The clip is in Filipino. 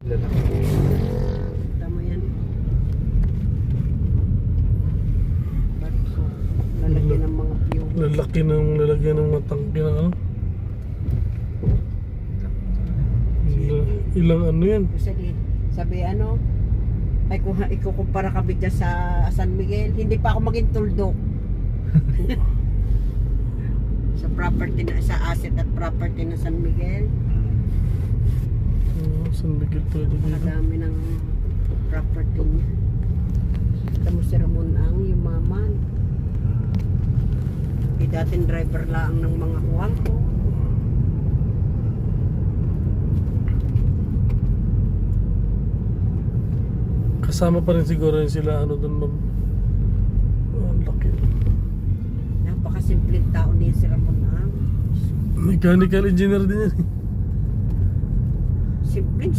Tama yan. Barko. Lalagyan ng mga fuel. Lalaki ng lalagyan ng mga tangke ng ano? Ilang ano yan? Sabi ano, ay kung ikukumpara kami dyan sa San Miguel, hindi pa ako maging tuldok. Sa property na, sa asset at property ng San Miguel. San Miguel pala ito dito. Madami ng property niya. Kita mo si Ramon ang yumaman. Dating driver lang ng mga kuwang ko. Kasama pa rin siguro yung sila ano dun ma'am. Ang laki. Napakasimpleng tao niya si Ramon ang. Mechanical engineer din yan. Simpleng